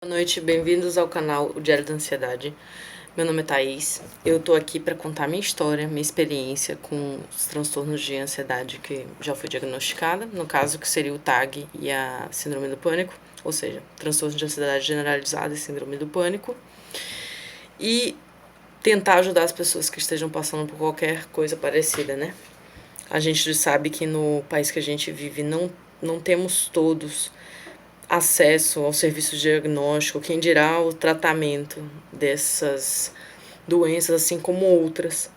Boa noite, bem-vindos ao canal O Diário da Ansiedade. Meu nome é Thaís. Eu tô aqui para contar minha história, minha experiência com os transtornos de ansiedade que já fui diagnosticada, no caso que seria o TAG e a síndrome do pânico, ou seja, transtorno de ansiedade generalizada e síndrome do pânico, e tentar ajudar as pessoas que estejam passando por qualquer coisa parecida, né? A gente sabe que no país que a gente vive não temos todos acesso ao serviço de diagnóstico, quem dirá o tratamento dessas doenças, assim como outras.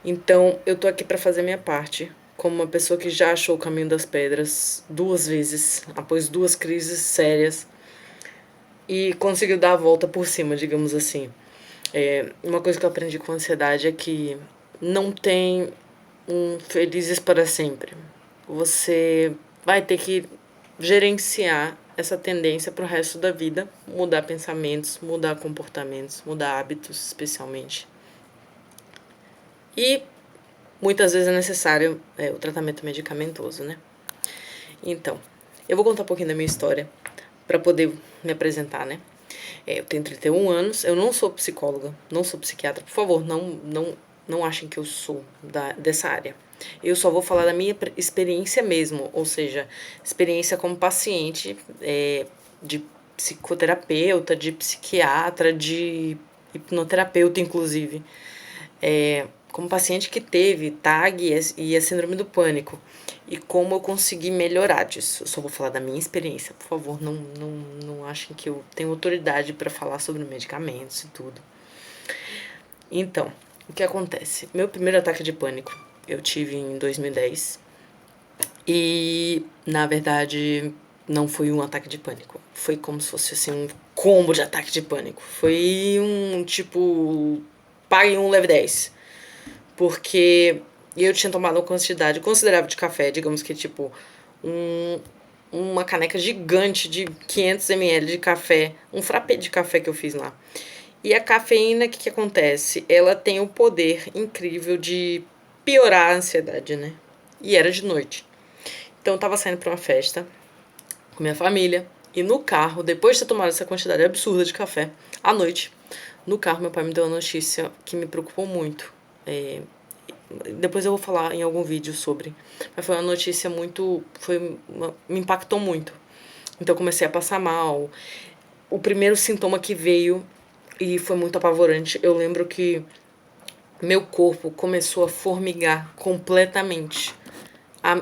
Então, eu tô aqui para fazer minha parte, como uma pessoa que já achou o caminho das pedras 2 vezes, após 2 crises sérias, e conseguiu dar a volta por cima, digamos assim. Uma coisa que eu aprendi com a ansiedade é que não tem um felizes para sempre. Você vai ter que gerenciar essa tendência para o resto da vida, mudar pensamentos, mudar comportamentos, mudar hábitos, especialmente. E muitas vezes é necessário o tratamento medicamentoso, né? Então, eu vou contar um pouquinho da minha história para poder me apresentar, né? Eu tenho 31 anos, eu não sou psicóloga, não sou psiquiatra. Por favor, não achem que eu sou dessa área. Eu só vou falar da minha experiência mesmo, ou seja, experiência como paciente, de psicoterapeuta, de psiquiatra, de hipnoterapeuta, inclusive. Como paciente que teve TAG e a síndrome do pânico. E como eu consegui melhorar disso. Eu só vou falar da minha experiência. Por favor, não achem que eu tenho autoridade para falar sobre medicamentos e tudo. Então, o que acontece? Meu primeiro ataque de pânico eu tive em 2010. E, na verdade, não foi um ataque de pânico. Foi como se fosse, assim, um combo de ataque de pânico. Foi um, tipo, pague um, leve 10. Porque eu tinha tomado uma quantidade considerável de café, digamos que, tipo, uma caneca gigante de 500 ml de café, um frappé de café que eu fiz lá. E a cafeína, o que acontece? Ela tem o poder incrível de piorar a ansiedade, né? E era de noite. Então eu tava saindo pra uma festa com minha família. E no carro, depois de ter tomado essa quantidade absurda de café, à noite, no carro meu pai me deu uma notícia que me preocupou muito. Depois eu vou falar em algum vídeo sobre. Mas foi uma notícia muito... me impactou muito. Então eu comecei a passar mal. O primeiro sintoma que veio, e foi muito apavorante, eu lembro que meu corpo começou a formigar completamente.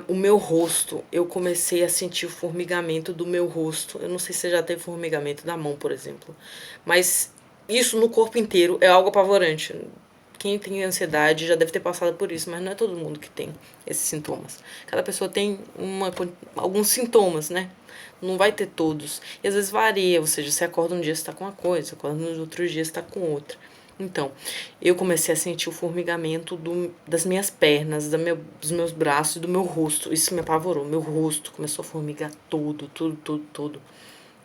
O meu rosto, eu comecei a sentir o formigamento do meu rosto. Eu não sei se você já teve formigamento da mão, por exemplo. Mas isso no corpo inteiro é algo apavorante. Quem tem ansiedade já deve ter passado por isso, mas não é todo mundo que tem esses sintomas. Cada pessoa tem alguns sintomas, né? Não vai ter todos. E às vezes varia, ou seja, você acorda um dia você tá com uma coisa, acorda no outro dia você tá com outra. Então, eu comecei a sentir o formigamento das minhas pernas, dos meus braços e do meu rosto. Isso me apavorou. Meu rosto começou a formigar todo.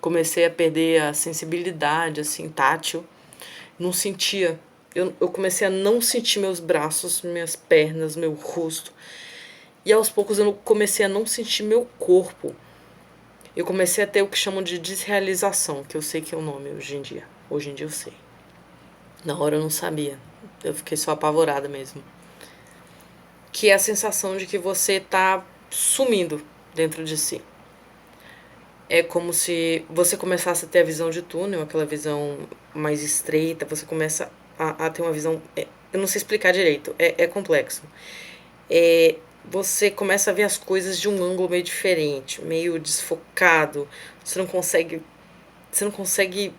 Comecei a perder a sensibilidade, assim, tátil. Não sentia. Eu comecei a não sentir meus braços, minhas pernas, meu rosto. E aos poucos eu comecei a não sentir meu corpo. Eu comecei a ter o que chamam de desrealização, que eu sei que é o nome hoje em dia. Hoje em dia eu sei. Na hora eu não sabia. Eu fiquei só apavorada mesmo. Que é a sensação de que você tá sumindo dentro de si. É como se você começasse a ter a visão de túnel, aquela visão mais estreita, você começa a ter uma visão... eu não sei explicar direito, é complexo. Você começa a ver as coisas de um ângulo meio diferente, meio desfocado, você não consegue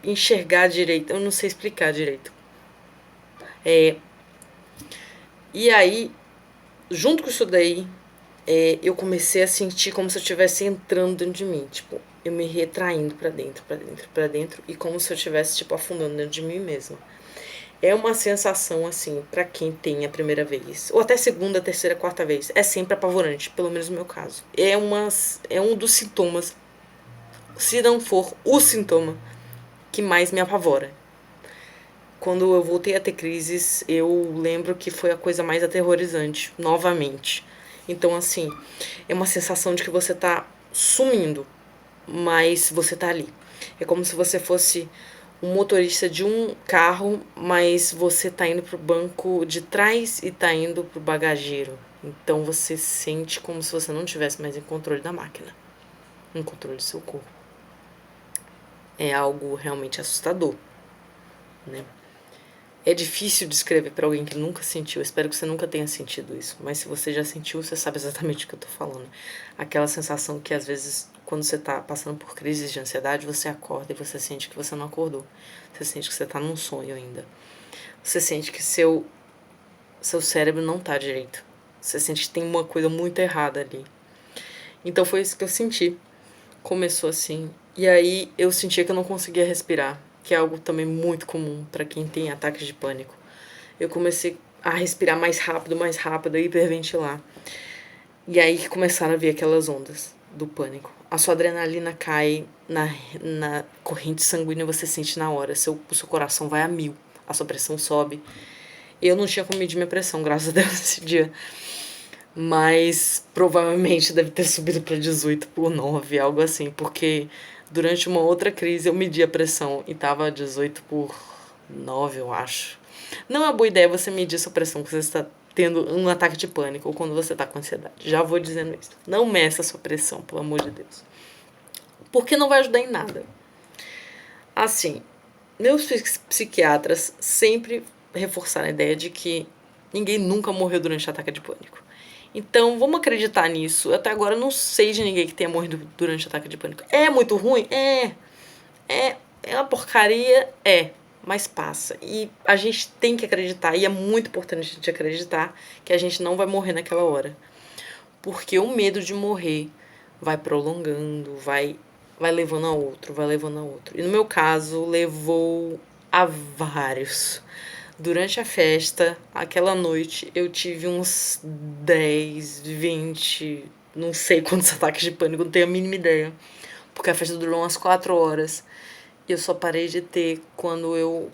enxergar direito, eu não sei explicar direito. E aí, junto com isso daí, eu comecei a sentir como se eu estivesse entrando dentro de mim, tipo, eu me retraindo pra dentro, e como se eu estivesse, tipo, afundando dentro de mim mesma. É uma sensação, assim, pra quem tem a primeira vez, ou até segunda, terceira, quarta vez, é sempre apavorante, pelo menos no meu caso. É um dos sintomas, se não for o sintoma, que mais me apavora. Quando eu voltei a ter crises, eu lembro que foi a coisa mais aterrorizante, novamente. Então, assim, é uma sensação de que você tá sumindo, mas você tá ali. É como se você fosse um motorista de um carro, mas você tá indo pro banco de trás e tá indo pro bagageiro. Então você sente como se você não tivesse mais em controle da máquina, em controle do seu corpo. É algo realmente assustador, né? É difícil descrever para alguém que nunca sentiu. Eu espero que você nunca tenha sentido isso. Mas se você já sentiu, você sabe exatamente o que eu tô falando. Aquela sensação que às vezes, quando você tá passando por crises de ansiedade, você acorda e você sente que você não acordou. Você sente que você tá num sonho ainda. Você sente que seu cérebro não tá direito. Você sente que tem uma coisa muito errada ali. Então foi isso que eu senti. Começou assim. E aí eu sentia que eu não conseguia respirar, que é algo também muito comum para quem tem ataques de pânico. Eu comecei a respirar mais rápido, e hiperventilar. E aí que começaram a vir aquelas ondas do pânico. A sua adrenalina cai na corrente sanguínea, você sente na hora. O seu coração vai a 1000, a sua pressão sobe. Eu não tinha como medir minha pressão, graças a Deus, esse dia. Mas provavelmente deve ter subido para 18/9, algo assim, porque durante uma outra crise eu medi a pressão e tava 18/9, eu acho. Não é uma boa ideia você medir sua pressão quando você está tendo um ataque de pânico ou quando você está com ansiedade. Já vou dizendo isso. Não meça a sua pressão, pelo amor de Deus. Porque não vai ajudar em nada. Assim, meus psiquiatras sempre reforçaram a ideia de que ninguém nunca morreu durante ataque de pânico. Então, vamos acreditar nisso. Até agora eu não sei de ninguém que tenha morrido durante ataque de pânico. É muito ruim? É uma porcaria? É. Mas passa. E a gente tem que acreditar, e é muito importante a gente acreditar que a gente não vai morrer naquela hora. Porque o medo de morrer vai prolongando, vai levando a outro, vai levando a outro. E no meu caso, levou a vários. Durante a festa, aquela noite, eu tive uns 10, 20, não sei quantos ataques de pânico, não tenho a mínima ideia. Porque a festa durou umas 4 horas. E eu só parei de ter quando eu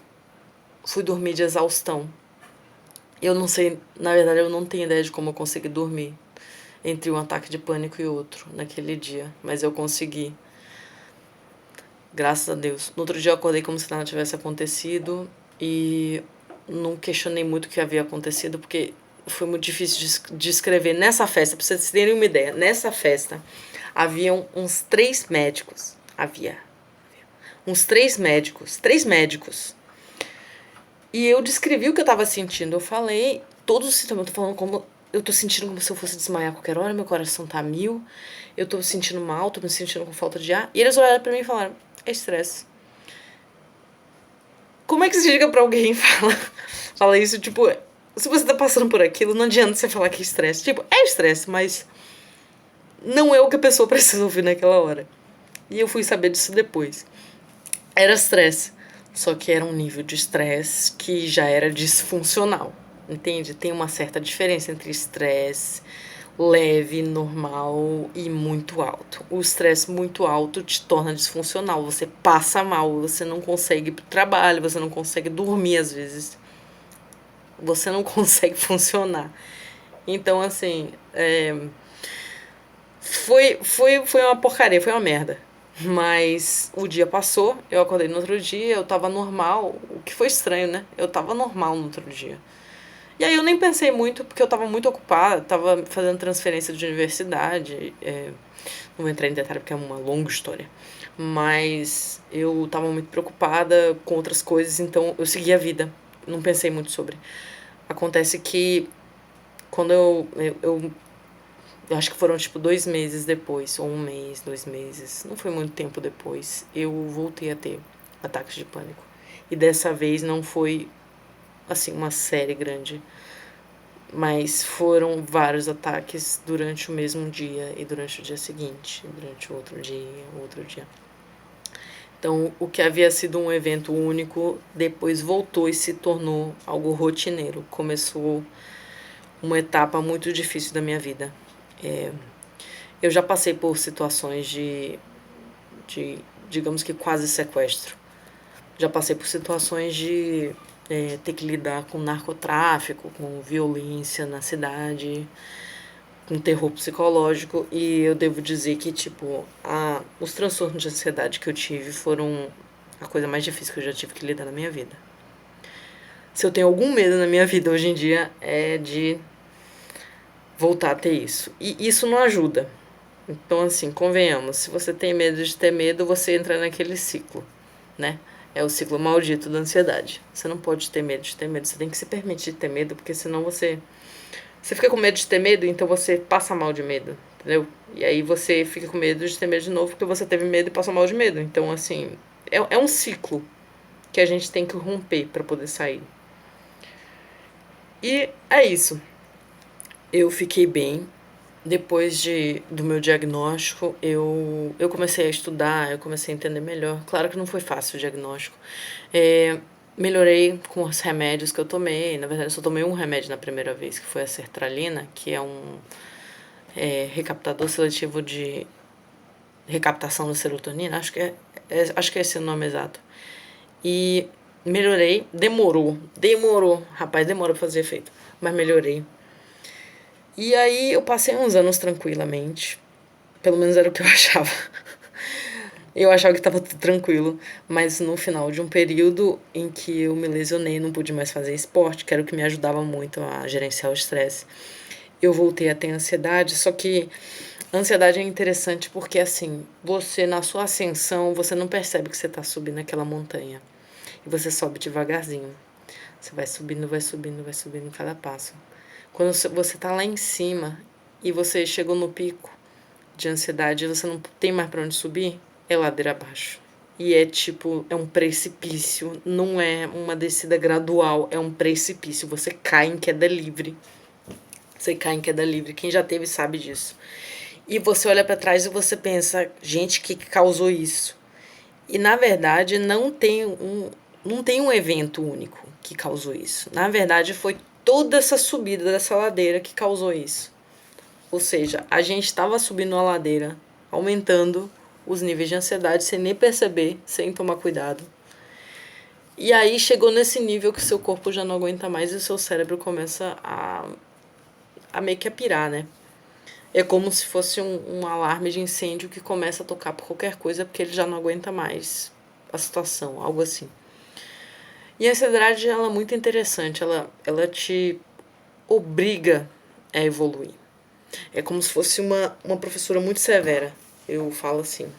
fui dormir de exaustão. Eu não sei, na verdade, eu não tenho ideia de como eu consegui dormir entre um ataque de pânico e outro naquele dia. Mas eu consegui. Graças a Deus. No outro dia eu acordei como se nada tivesse acontecido e não questionei muito o que havia acontecido, porque foi muito difícil de escrever. Nessa festa, pra vocês terem uma ideia, nessa festa haviam uns 3 médicos. Havia uns 3 médicos. 3 médicos. E eu descrevi o que eu tava sentindo. Eu falei todos os sintomas. Eu tô falando como... Eu tô sentindo como se eu fosse desmaiar a qualquer hora. Meu coração tá a 1000. Eu tô me sentindo mal, tô me sentindo com falta de ar. E eles olharam pra mim e falaram: é estresse. Como é que você chega pra alguém e fala isso? Tipo, se você tá passando por aquilo, não adianta você falar que é estresse. Tipo, é estresse, mas não é o que a pessoa precisa ouvir naquela hora. E eu fui saber disso depois. Era estresse. Só que era um nível de estresse que já era disfuncional. Entende? Tem uma certa diferença entre estresse leve, normal e muito alto. O estresse muito alto te torna disfuncional. Você passa mal, você não consegue ir pro trabalho, você não consegue dormir às vezes. Você não consegue funcionar. Então, assim, foi uma porcaria, foi uma merda. Mas o dia passou, eu acordei no outro dia, eu tava normal, o que foi estranho, né? Eu tava normal no outro dia. E aí eu nem pensei muito, porque eu tava muito ocupada, tava fazendo transferência de universidade, não vou entrar em detalhe porque é uma longa história. Mas eu tava muito preocupada com outras coisas, então eu segui a vida, não pensei muito sobre. Acontece que quando eu acho que foram tipo 2 meses depois, ou 1 mês, 2 meses, não foi muito tempo depois, eu voltei a ter ataques de pânico. E dessa vez não foi, assim, uma série grande, mas foram vários ataques durante o mesmo dia e durante o dia seguinte, durante o outro dia. Então, o que havia sido um evento único, depois voltou e se tornou algo rotineiro. Começou uma etapa muito difícil da minha vida. Eu já passei por situações de digamos que quase sequestro. Já passei por situações de ter que lidar com narcotráfico, com violência na cidade. um terror psicológico, e eu devo dizer que, tipo, os transtornos de ansiedade que eu tive foram a coisa mais difícil que eu já tive que lidar na minha vida. Se eu tenho algum medo na minha vida hoje em dia é de voltar a ter isso. E isso não ajuda. Então, assim, convenhamos, se você tem medo de ter medo, você entra naquele ciclo, né? É o ciclo maldito da ansiedade. Você não pode ter medo de ter medo, você tem que se permitir ter medo, porque senão você fica com medo de ter medo, então você passa mal de medo, entendeu? E aí você fica com medo de ter medo de novo, porque você teve medo e passou mal de medo. Então, assim, é um ciclo que a gente tem que romper para poder sair. E é isso. Eu fiquei bem. Depois do meu diagnóstico, eu comecei a estudar, eu comecei a entender melhor. Claro que não foi fácil o diagnóstico. Melhorei com os remédios que eu tomei. Na verdade, eu só tomei um remédio na primeira vez, que foi a sertralina, que é um recaptador seletivo de recaptação da serotonina. Acho que é esse o nome exato. E melhorei. Demorou. Rapaz, demorou pra fazer efeito. Mas melhorei. E aí eu passei uns anos tranquilamente. Pelo menos era o que eu achava. Eu achava que estava tudo tranquilo, mas no final de um período em que eu me lesionei, não pude mais fazer esporte, que era o que me ajudava muito a gerenciar o estresse, eu voltei a ter ansiedade. Só que a ansiedade é interessante porque, assim, você, na sua ascensão, você não percebe que você está subindo aquela montanha. E você sobe devagarzinho. Você vai subindo, vai subindo, vai subindo cada passo. Quando você tá lá em cima e você chegou no pico de ansiedade e você não tem mais pra onde subir, é ladeira abaixo. E é tipo, é um precipício, não é uma descida gradual, é um precipício. Você cai em queda livre. Você cai em queda livre. Quem já teve sabe disso. E você olha pra trás e você pensa, gente, o que causou isso? E na verdade não tem um evento único que causou isso. Na verdade foi toda essa subida dessa ladeira que causou isso. Ou seja, a gente estava subindo a ladeira, aumentando os níveis de ansiedade sem nem perceber, sem tomar cuidado. E aí chegou nesse nível que seu corpo já não aguenta mais e o seu cérebro começa a meio que a pirar, né? É como se fosse um alarme de incêndio que começa a tocar por qualquer coisa porque ele já não aguenta mais a situação, algo assim. E a ansiedade, ela é muito interessante, ela te obriga a evoluir. É como se fosse uma professora muito severa, eu falo assim.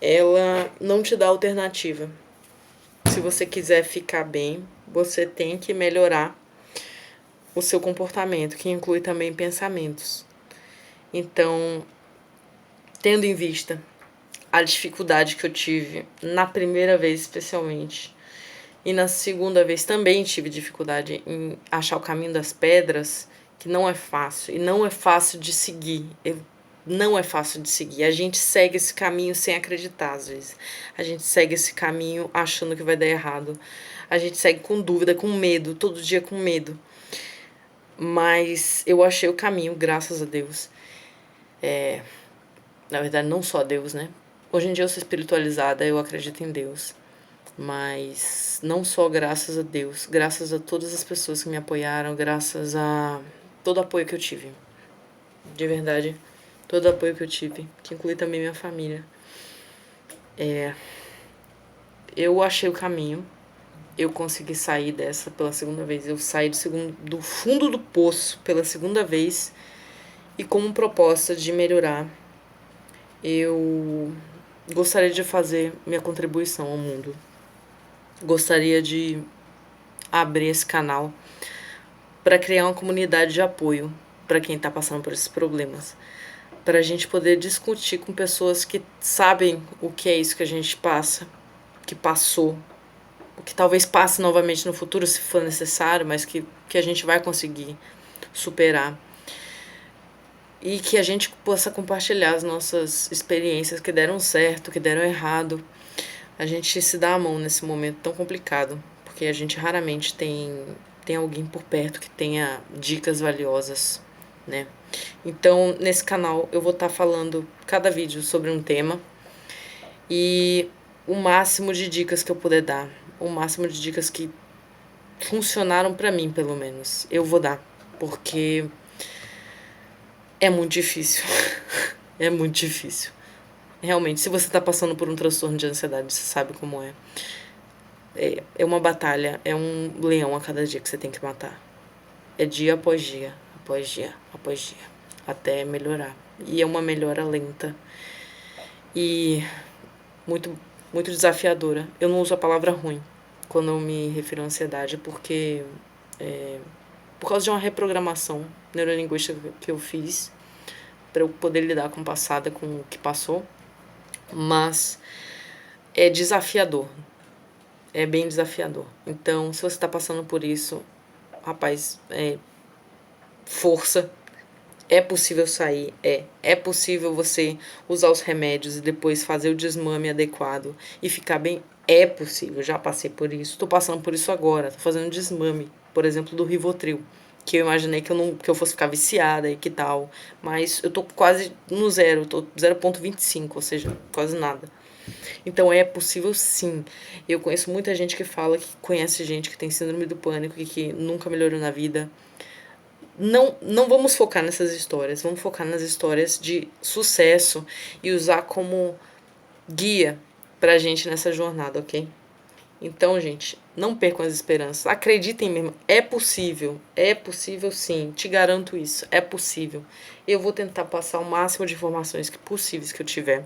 Ela não te dá alternativa. Se você quiser ficar bem, você tem que melhorar o seu comportamento, que inclui também pensamentos. Então, tendo em vista a dificuldade que eu tive na primeira vez especialmente, e na segunda vez também tive dificuldade em achar o caminho das pedras, que não é fácil, e não é fácil de seguir. Não é fácil de seguir. A gente segue esse caminho sem acreditar, às vezes. A gente segue esse caminho achando que vai dar errado. A gente segue com dúvida, com medo, todo dia com medo. Mas eu achei o caminho, graças a Deus. Na verdade, não só a Deus, né? Hoje em dia eu sou espiritualizada, eu acredito em Deus. Mas não só graças a Deus, graças a todas as pessoas que me apoiaram, graças a todo o apoio que eu tive. De verdade, todo o apoio que eu tive, que inclui também minha família. Eu achei o caminho, eu consegui sair dessa pela segunda vez. Eu saí do fundo do poço pela segunda vez e como proposta de melhorar, eu gostaria de fazer minha contribuição ao mundo. Gostaria de abrir esse canal para criar uma comunidade de apoio para quem está passando por esses problemas, para a gente poder discutir com pessoas que sabem o que é isso que a gente passa, que passou, o que talvez passe novamente no futuro se for necessário, mas que a gente vai conseguir superar. E que a gente possa compartilhar as nossas experiências que deram certo, que deram errado. A gente se dá a mão nesse momento tão complicado, porque a gente raramente tem alguém por perto que tenha dicas valiosas, né? Então, nesse canal eu vou estar falando cada vídeo sobre um tema e o máximo de dicas que eu puder dar, o máximo de dicas que funcionaram pra mim, pelo menos, eu vou dar, porque É muito difícil. É muito difícil. Realmente, se você tá passando por um transtorno de ansiedade, você sabe como é. É uma batalha, é um leão a cada dia que você tem que matar. É dia após dia, após dia, após dia, até melhorar. E é uma melhora lenta e muito, muito desafiadora. Eu não uso a palavra ruim quando eu me refiro à ansiedade, porque por causa de uma reprogramação neurolinguística que eu fiz para eu poder lidar com o passado, com o que passou, mas é desafiador. É bem desafiador. Então, se você está passando por isso, rapaz, força. É possível sair, é possível você usar os remédios e depois fazer o desmame adequado e ficar bem. É possível, já passei por isso. Tô passando por isso agora, tô fazendo desmame, por exemplo, do Rivotril, que eu imaginei que eu fosse ficar viciada e que tal, mas eu tô quase no zero, tô 0,25, ou seja, quase nada. Então é possível sim. Eu conheço muita gente que fala que conhece gente que tem síndrome do pânico e que nunca melhorou na vida. Não vamos focar nessas histórias, vamos focar nas histórias de sucesso e usar como guia pra gente nessa jornada, ok? Então, gente, não percam as esperanças, acreditem mesmo, é possível sim, te garanto isso, é possível. Eu vou tentar passar o máximo de informações possíveis que eu tiver.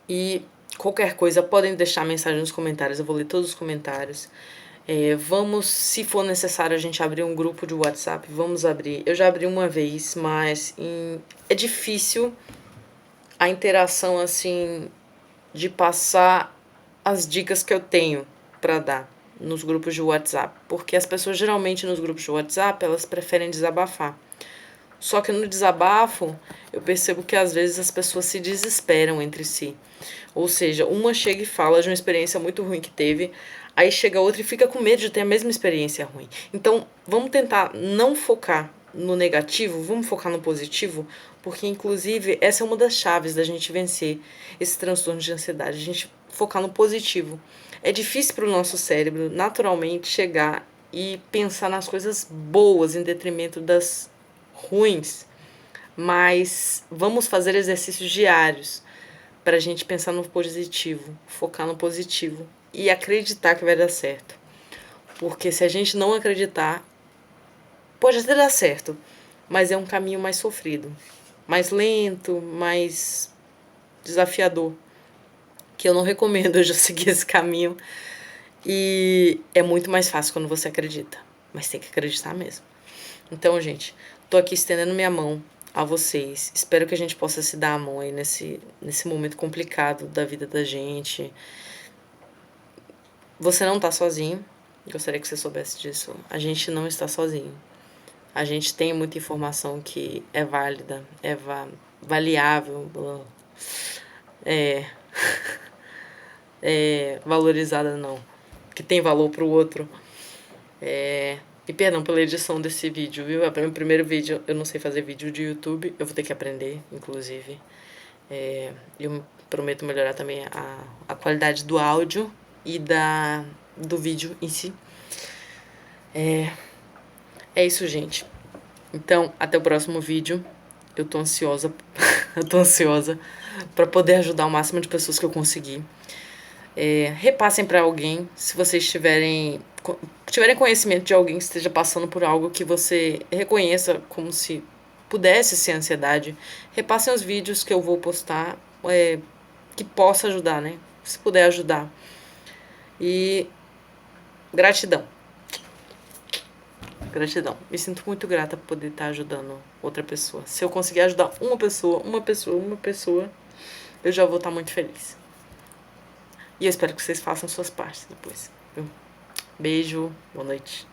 E qualquer coisa, podem deixar mensagem nos comentários, eu vou ler todos os comentários. Vamos, se for necessário, a gente abrir um grupo de WhatsApp, vamos abrir. Eu já abri uma vez, mas é difícil a interação, assim, de passar as dicas que eu tenho para dar nos grupos de WhatsApp. Porque as pessoas, geralmente, nos grupos de WhatsApp, elas preferem desabafar. Só que no desabafo, eu percebo que às vezes as pessoas se desesperam entre si. Ou seja, uma chega e fala de uma experiência muito ruim que teve, aí chega outra e fica com medo de ter a mesma experiência ruim. Então, vamos tentar não focar no negativo, vamos focar no positivo, porque inclusive essa é uma das chaves da gente vencer esse transtorno de ansiedade, a gente focar no positivo. É difícil para o nosso cérebro, naturalmente, chegar e pensar nas coisas boas em detrimento das ruins, mas vamos fazer exercícios diários para a gente pensar no positivo, focar no positivo e acreditar que vai dar certo. Porque se a gente não acreditar, pode até dar certo, mas é um caminho mais sofrido, mais lento, mais desafiador, que eu não recomendo eu já seguir esse caminho. E é muito mais fácil quando você acredita, mas tem que acreditar mesmo. Então, gente, tô aqui estendendo minha mão a vocês. Espero que a gente possa se dar a mão aí nesse momento complicado da vida da gente. Você não tá sozinho. Gostaria que você soubesse disso. A gente não está sozinho. A gente tem muita informação que é válida, é valiável, é, é valorizada não, que tem valor pro outro. E perdão pela edição desse vídeo, viu? É o meu primeiro vídeo, eu não sei fazer vídeo de YouTube, eu vou ter que aprender, inclusive. Eu prometo melhorar também a qualidade do áudio e do vídeo em si. É isso, gente. Então, até o próximo vídeo. Eu tô ansiosa, eu tô ansiosa pra poder ajudar o máximo de pessoas que eu conseguir. Repassem pra alguém, se vocês tiverem conhecimento de alguém que esteja passando por algo que você reconheça como se pudesse ser ansiedade. Repassem os vídeos que eu vou postar, que possa ajudar, né? Se puder ajudar. E gratidão. Gratidão. Me sinto muito grata por poder estar ajudando outra pessoa. Se eu conseguir ajudar uma pessoa, eu já vou estar muito feliz. E eu espero que vocês façam suas partes depois. Beijo, boa noite.